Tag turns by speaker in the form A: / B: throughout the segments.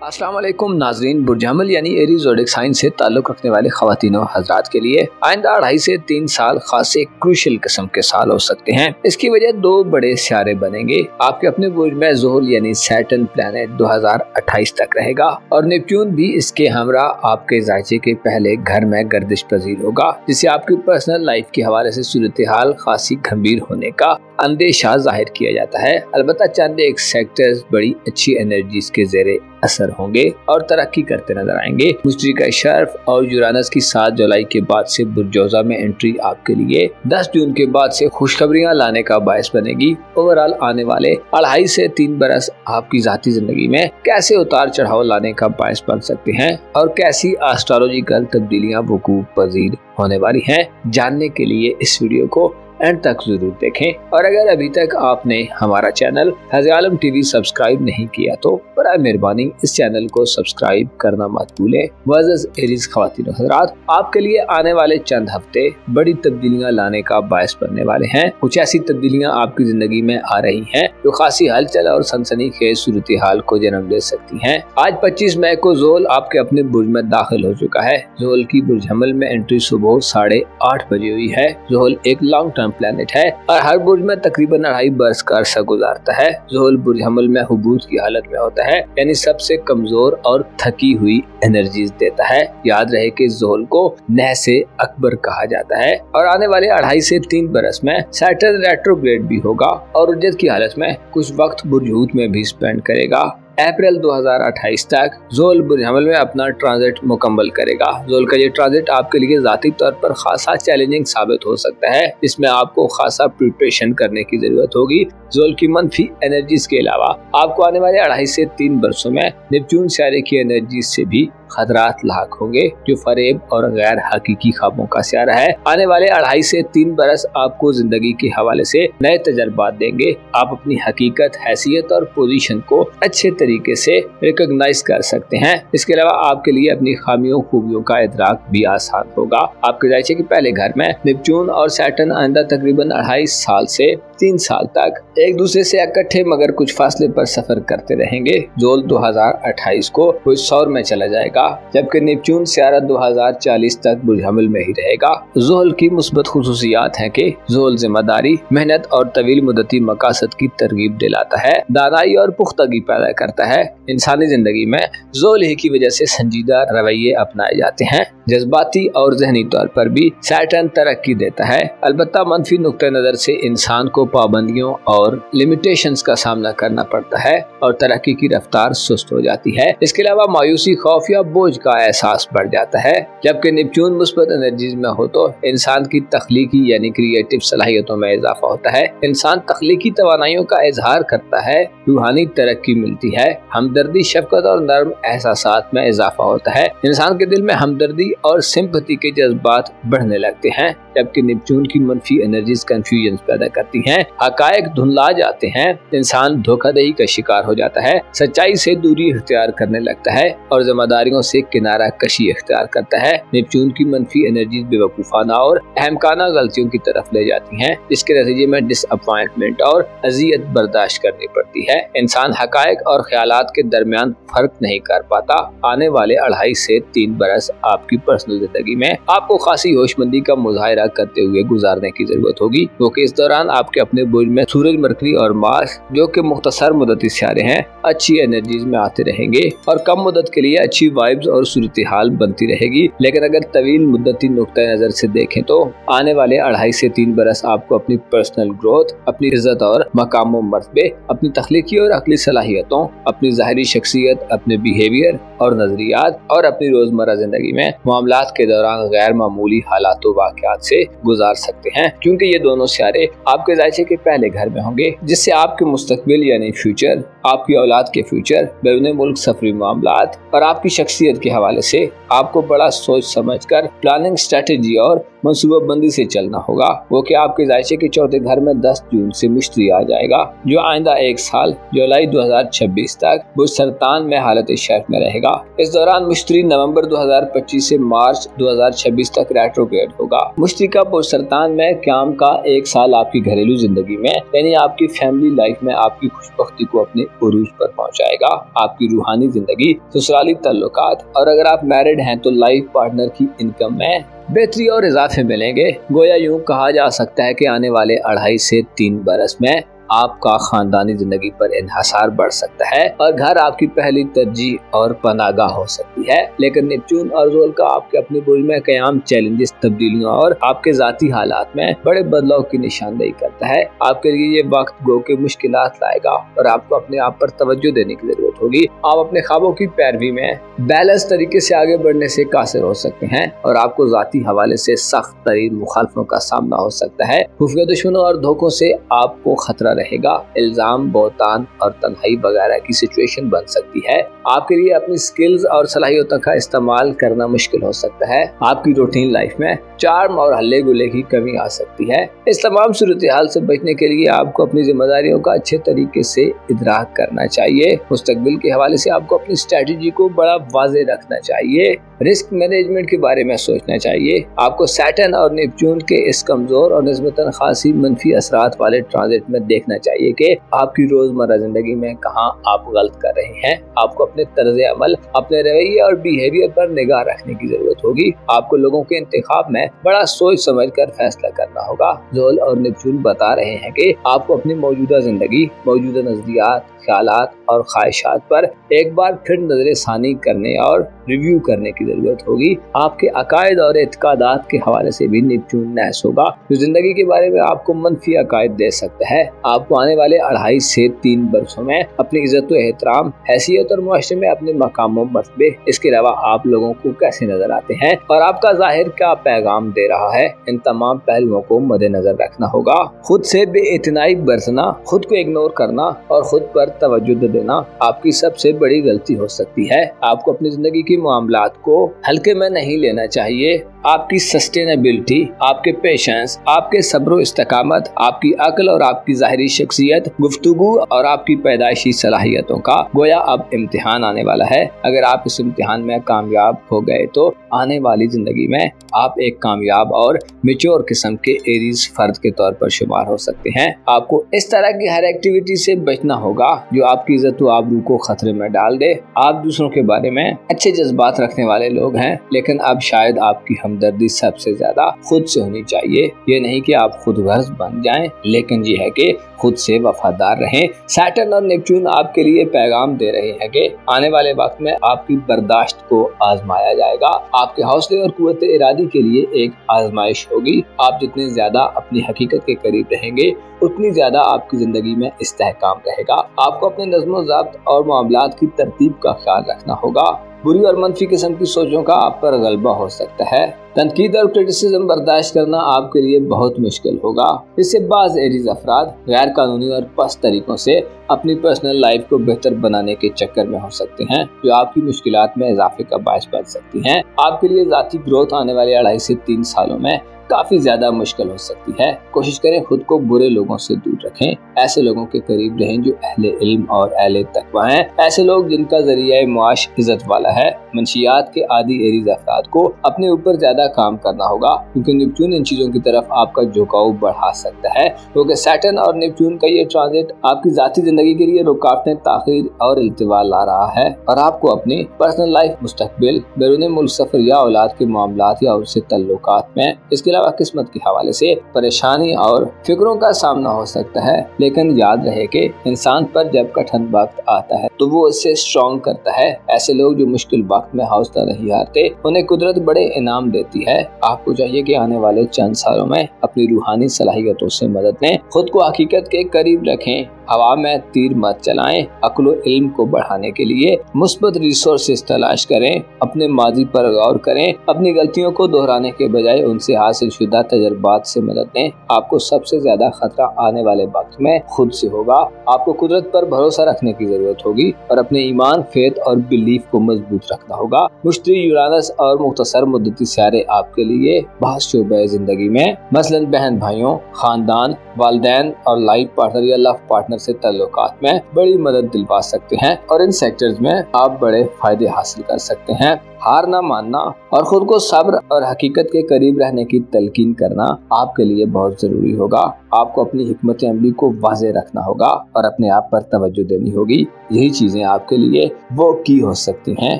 A: अस्सलाम वालेकुम नाजरीन। बुर्ज हमल यानी एरीज ज़ोडिक साइन से ताल्लुक़ रखने वाले ख़वातीनो हज़रात के लिए आइंदा 2.5 से 3 साल खास एक क्रूशल किस्म के साल हो सकते हैं। इसकी वजह 2 बड़े सियारे बनेंगे। आपके अपने बुर्ज में ज़ुहल यानी सैटर्न प्लैनेट 2028 तक रहेगा और नेपच्यून भी इसके हमरा आपके जायचे के पहले घर में गर्दिश पजीर होगा, जिससे आपकी पर्सनल लाइफ के हवाले से सूरत हाल खासी गंभीर होने का अंदेशा जाहिर किया जाता है। अलबत्ता चंद एक सेक्टर्स बड़ी अच्छी एनर्जीज के ज़ेरे असर होंगे और तरक्की करते नजर आएंगे। मुश्तरी का शर्फ और यूरानस की 7 जुलाई के बाद से बुर्जोजा में एंट्री आपके लिए 10 जून के बाद से खुशखबरियां लाने का बायस बनेगी। ओवरऑल आने वाले 2.5 से 3 बरस आपकी जाती जिंदगी में कैसे उतार चढ़ाव लाने का बायस बन सकते हैं और कैसी एस्ट्रोलॉजिकल तब्दीलियां वकूअ पजीर होने वाली हैं, जानने के लिए इस वीडियो को एंड तक जरूर देखें। और अगर अभी तक आपने हमारा चैनल हज़ आलम टीवी सब्सक्राइब नहीं किया तो बराए मेहरबानी इस चैनल को सब्सक्राइब करना मत भूलें। मुअज़्ज़ज़ एरीज ख़वातीन हज़रात, आपके लिए आने वाले चंद हफ्ते बड़ी तब्दीलियां लाने का बायस बनने वाले हैं। कुछ ऐसी तब्दीलियां आपकी जिंदगी में आ रही हैं जो खासी हलचल और सनसनीखेज सूरत हाल को जन्म दे सकती हैं। आज 25 मई को ज़ुहल आपके अपने बुर्ज में दाखिल हो चुका है। ज़ुहल की बुर्ज हमल में एंट्री सुबह 8:30 बजे हुई है। ज़ुहल एक लॉन्ग टर्म प्लैनेट है और हर बुर्ज में तकरीबन 2.5 बरस का अरसा गुजारता है। ज़ुहल बुर्ज हमल में हुबूत की हालत में होता है, यानी सबसे कमजोर और थकी हुई एनर्जीज देता है। याद रहे कि ज़ुहल को नहसे अकबर कहा जाता है और आने वाले 2.5 से 3 बरस में सैटर्न रेट्रोग्रेड भी होगा और उज्जत की हालत में कुछ वक्त बुर्ज हूत में भी स्पेंड करेगा। अप्रैल 2028 तक ज़ुहल बुर्ज हमल में अपना ट्रांजिट मुकम्मल करेगा। ज़ुहल का ये ट्रांजिट आपके लिए ज़ाती तौर पर खासा चैलेंजिंग साबित हो सकता है। इसमें आपको खासा प्रिपरेशन करने की जरूरत होगी। ज़ुहल की मनफी एनर्जीज के अलावा आपको आने वाले 2.5 से 3 बरसों में नेपच्यून सियारे की एनर्जीज से भी खतरात लाक होंगे, जो फरेब और गैर हकीकी ख्वाबों का सियारा है। आने वाले 2.5 से 3 बरस आपको जिंदगी के हवाले से नए तजर्बात देंगे। आप अपनी हकीकत, हैसियत और पोजीशन को अच्छे तरीके से रिकॉग्नाइज कर सकते हैं। इसके अलावा आपके लिए अपनी खामियों खूबियों का इदराक भी आसान होगा। आपके जायचे के पहले घर में नेपच्यून और सैटर्न आइंदा तकरीबन 2.5 साल से 3 साल तक एक दूसरे से इकट्ठे मगर कुछ फासले पर सफर करते रहेंगे। ज़ुहल 2028 को कुछ सौर में चला जाएगा, जबकि नेपच्यून सियारा 2040 तक बुर्ज हमल में ही रहेगा। ज़ुहल की मुस्बत खुसूसियात हैं कि ज़ुहल जिम्मेदारी, मेहनत और तवील मुद्दती मकासद की तरगीब दिलाता है, दानाई और पुख्तगी पैदा करता है। इंसानी जिंदगी में ज़ुहल ही की वजह से संजीदा रवैये अपनाए जाते हैं। जज्बाती और जहनी तौर पर भी सैटर्न तरक्की देता है। अलबत्ता मनफी नुक्ते नजर से इंसान को पाबंदियों और लिमिटेशंस का सामना करना पड़ता है और तरक्की की रफ्तार सुस्त हो जाती है। इसके अलावा मायूसी, खौफ या बोझ का एहसास बढ़ जाता है। जबकि नेपच्यून मुस्बत एनर्जीज में हो तो इंसान की तख्लीकी यानी क्रिएटिव सलाहियतों में इजाफा होता है। इंसान तख्लीकी तवानाइयों का इजहार करता है, रूहानी तरक्की मिलती है, हमदर्दी, शफकत और नर्म एहसासात में इजाफा होता है। इंसान के दिल में हमदर्दी और सिंपैथी के जज्बात बढ़ने लगते हैं। जबकि नेपच्यून की मनफी एनर्जीज कंफ्यूजन पैदा करती हैं, हकायक धुंधला जाते हैं, इंसान धोखाधड़ी का शिकार हो जाता है, सच्चाई से दूरी इख्तियार करने लगता है और जिम्मेदारियों से किनारा कशी इख्तियार करता है। नेपच्यून की मनफी एनर्जीज बेवकूफाना और अहमकाना गलतियों की तरफ ले जाती हैं, जिसके नतीजे में डिसअपॉइंटमेंट और अजियत बर्दाश्त करनी पड़ती है। इंसान हकायक और ख्यालात के दरमियान फर्क नहीं कर पाता। आने वाले 2.5 से 3 बरस आपकी पर्सनल जिंदगी में आपको खासी होशमंदी का मुजाहिरा करते हुए गुजारने की जरूरत होगी, क्योंकि इस दौरान आपके अपने बुर्ज में सूरज, मरकरी और मार्स, जो कि मुख्तसर मुद्दती सियारे हैं, अच्छी एनर्जीज में आते रहेंगे और कम मुद्दत के लिए अच्छी वाइब्स और सूरत हाल बनती रहेगी। लेकिन अगर तवील मुद्दती नुक्ता नजर से देखें तो आने वाले 2.5 से 3 बरस आपको अपनी पर्सनल ग्रोथ, अपनी इज्जत और मकाम व मर्तबे, अपनी तख्लीकी और अकली सलाहियतों, अपनी ज़ाहिरी शख्सियत, अपने बिहेवियर और नजरियात और अपनी रोजमर्रा जिंदगी में मामलात के दौरान गैर मामूली हालात व वाक़यात से गुजार सकते हैं, क्योंकि ये दोनों सियारे आपके जायचे के पहले घर में होंगे, जिससे आपके मुस्तकबिल यानी फ्यूचर, आपकी औलाद के फ्यूचर, बैरून मुल्क सफरी मामलात और आपकी शख्सियत के हवाले से आपको बड़ा सोच समझकर प्लानिंग, स्ट्रेटेजी और मंसूबाबंदी से चलना होगा। वो कि आपके जायचे के चौथे घर में 10 जून से मुश्तरी आ जाएगा, जो आइंदा 1 साल जुलाई 2026 2023 तक बुर्ज सरतान में हालत शर्फ में रहेगा। इस दौरान मुश्तरी नवंबर 2025 से मार्च 2026 तक रेट्रोग्रेड होगा। मुश्तरी का बुर्ज सरतान में क़याम का एक साल आपकी घरेलू जिंदगी में यानी आपकी फैमिली लाइफ में आपकी खुशबख्ती को अपने उरूज पर पहुंचाएगा। आपकी रूहानी जिंदगी, ससुराली ताल्लुकात और अगर आप मैरिड हैं तो लाइफ पार्टनर की इनकम में बेहतरी और इजाफे मिलेंगे। गोया यूं कहा जा सकता है कि आने वाले 2.5 से 3 बरस में आपका खानदानी जिंदगी पर इन्हिसार बढ़ सकता है और घर आपकी पहली तरजीह और पनाहगाह हो सकती है। लेकिन नेपच्यून और ज़ोल का आपके अपने बुर्ज में क़याम चैलेंजेस, तब्दीलियों और आपके ज़ाती हालात में बड़े बदलाव की निशानदेही करता है। आपके लिए ये वक्त गो के मुश्किलात लाएगा और आपको अपने आप पर तवज्जो देने की जरूरत होगी। आप अपने ख्वाबों की पैरवी में बैलेंस तरीके से आगे बढ़ने से कासिर हो सकते हैं और आपको ज़ाती हवाले से सख्त तरीन मुखालफों का सामना हो सकता है। खुफिया दुश्मनों और धोखों से आपको खतरा रहेगा। इल्जाम, बहुतान और तन्हाई वगैरह की सिचुएशन बन सकती है। आपके लिए अपनी स्किल्स और सलाहियतों का इस्तेमाल करना मुश्किल हो सकता है। आपकी रूटीन लाइफ में चार्म और हल्ले गुल्ले की कमी आ सकती है। इस तमाम सूरत हाल से बचने के लिए आपको अपनी जिम्मेदारियों का अच्छे तरीके से इदराक करना चाहिए। मुस्तकबिल के हवाले से आपको अपनी स्ट्रेटजी को बड़ा वाज़ेह रखना चाहिए। रिस्क मैनेजमेंट के बारे में सोचना चाहिए। आपको सैटर्न और नेपच्यून के इस कमजोर और निस्बतन खासी मनफी असरात वाले ट्रांजिट में देखना चाहिए कि आपकी रोजमर्रा जिंदगी में कहां आप गलत कर रहे हैं। आपको अपने तर्ज अमल, अपने रवैये और बिहेवियर पर निगाह रखने की जरूरत होगी। आपको लोगों के इंतखाब में बड़ा सोच समझ कर फैसला करना होगा। ज़ोल और नेपच्यून बता रहे हैं कि आपको अपनी मौजूदा जिंदगी, मौजूदा नजरियात, ख्यालात और ख्वाहिशात पर एक बार फिर नजर सानी करने और रिव्यू करने की जरूरत होगी। आपके अकायद और एतकादात के हवाले से भी नेपच्यून नहस होगा जो जिंदगी के बारे में आपको मनफी अकायद दे सकता है। आपको आने वाले 2.5 से 3 बरसों में अपनी इज्जत व एहतराम, हैसियत और मुआशरे में अपने मकाम व मर्तबे, इसके अलावा आप लोगों को कैसे नजर आते हैं और आपका जाहिर क्या पैगाम दे रहा है, इन तमाम पहलुओं को मद्देनजर रखना होगा। खुद से बेइतनाई बरतना, खुद को इग्नोर करना और खुद पर तवज्जो देना आपकी सबसे बड़ी गलती हो सकती है। आपको अपनी जिंदगी के मामलात को हल्के में नहीं लेना चाहिए। आपकी सस्टेनेबिलिटी, आपके पेशेंस, आपके सब्र इस्तकामत, आपकी अक्ल और आपकी ज़ाहिरी शख्सियत, गुफ्तगू और आपकी पैदाइशी सलाहियतों का गोया अब इम्तिहान आने वाला है। अगर आप इस इम्तिहान में कामयाब हो गए तो आने वाली जिंदगी में आप एक कामयाब और मैच्योर किस्म के एरीज फर्द के तौर पर शुमार हो सकते हैं। आपको इस तरह की हर एक्टिविटी से बचना होगा जो आपकी इज्जत व आबरू को खतरे में डाल दे। आप दूसरों के बारे में अच्छे जज्बात रखने वाले लोग हैं, लेकिन अब शायद आपकी हमदर्दी सबसे ज्यादा खुद से होनी चाहिए। ये नहीं कि आप खुद गर्ज बन जाएं, लेकिन ये है कि खुद से वफादार रहें। सैटर्न और नेपच्यून आपके लिए पैगाम दे रहे हैं कि आने वाले वक्त में आपकी बर्दाश्त को आजमाया जाएगा। आपके हौसले और कुव्वत इरादी के लिए एक आजमाइश होगी। आप जितने ज्यादा अपनी हकीकत के करीब रहेंगे उतनी ज्यादा आपकी जिंदगी में इस्तेहकाम रहेगा। आपको अपने नज़्म ज़ब्त और मामलात की तरतीब का ख्याल रखना होगा। बुरी और मनफी किस्म की सोचों का आप पर गलबा हो सकता है। तनकीद और क्रिटिसिज्म बर्दाश्त करना आपके लिए बहुत मुश्किल होगा। इससे बाज़ एरीज अफराद गैर कानूनी और पस्त तरीकों से अपनी पर्सनल लाइफ को बेहतर बनाने के चक्कर में हो सकते हैं, जो आपकी मुश्किलात में इजाफे का बायस बन सकती हैं। आपके लिए ज़ाती ग्रोथ आने वाले 2.5 से 3 सालों में काफी ज्यादा मुश्किल हो सकती है। कोशिश करें खुद को बुरे लोगों से दूर रखें। ऐसे लोगों के करीब रहें जो अहले इल्म और अहले तकवा हैं। ऐसे लोग जिनका जरिया माश इज्जत वाला है। मंशियात के आदि एरीज अफराद को अपने ऊपर ज्यादा काम करना होगा, क्योंकि नेपच्यून इन चीजों की तरफ आपका झुकाव बढ़ा सकता है। क्योंकि सैटर्न और नेपच्यून का ये ट्रांजिट आपकी जाती जिंदगी के लिए रुकावटें, ताखीर और इल्तिवा ला रहा है और आपको अपनी पर्सनल लाइफ, मुस्तकबिल, बैरून मुल्क सफर या औलाद के मामलात या उससे तल्लुकात में, इसके अलावा किस्मत के हवाले से परेशानी और फिक्रों का सामना हो सकता है। लेकिन याद रहे कि इंसान पर जब कठिन वक्त आता है तो वो इससे स्ट्रॉन्ग करता है। ऐसे लोग जो मुश्किल वक्त में हौसला नहीं हारते, उन्हें कुदरत बड़े इनाम देती है। आपको चाहिए कि आने वाले चंद सालों में अपनी रूहानी सलाहियतों से मदद लें, खुद को हकीकत के करीब रखें, हवा में तीर मत चलाएं। अक्ल व इल्म को बढ़ाने के लिए मुस्बत रिसोर्सेज तलाश करें, अपने माजी पर गौर करें, अपनी गलतियों को दोहराने के बजाय उनसे हासिल हासिल शुदा तजर्बात से मदद लें। आपको सबसे ज्यादा खतरा आने वाले वक्त में खुद से होगा। आपको कुदरत पर भरोसा रखने की जरूरत होगी और अपने ईमान, फेथ और बिलीफ को मजबूत रखना होगा। मुश्तरी, यूरानस और मुख्तसर मुद्दती सियारे आपके लिए बहुत शोबे जिंदगी में, मसलन बहन भाइयों, खानदान, वालिदैन और लाइफ पार्टनर या लव पार्टनर से ताल्लुकात में बड़ी मदद दिलवा सकते हैं और इन सेक्टर्स में आप बड़े फायदे हासिल कर सकते हैं। हार ना मानना और खुद को सब्र और हकीकत के करीब रहने की तलकीन करना आपके लिए बहुत जरूरी होगा। आपको अपनी हिकमत अमली को वाज़े रखना होगा और अपने आप पर तवज्जो देनी होगी। यही चीजें आपके लिए वो की हो सकती हैं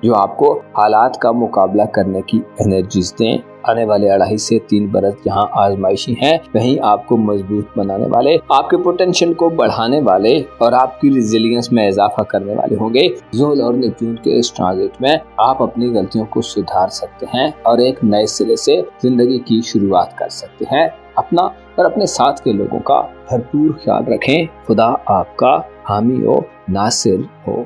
A: जो आपको हालात का मुकाबला करने की एनर्जीज दें। आने वाले 2.5 से 3 बरस जहां आजमाइशी हैं, वहीं आपको मजबूत बनाने वाले, आपके पोटेंशियल को बढ़ाने वाले और आपकी रिजिलियंस में इजाफा करने वाले होंगे। ज़ुहल और नेपच्यून के इस ट्रांजिट में आप अपनी गलतियों को सुधार सकते हैं और एक नए सिरे से जिंदगी की शुरुआत कर सकते हैं। अपना और अपने साथ के लोगों का भरपूर ख्याल रखें। खुदा आपका हामी हो, नासिर हो।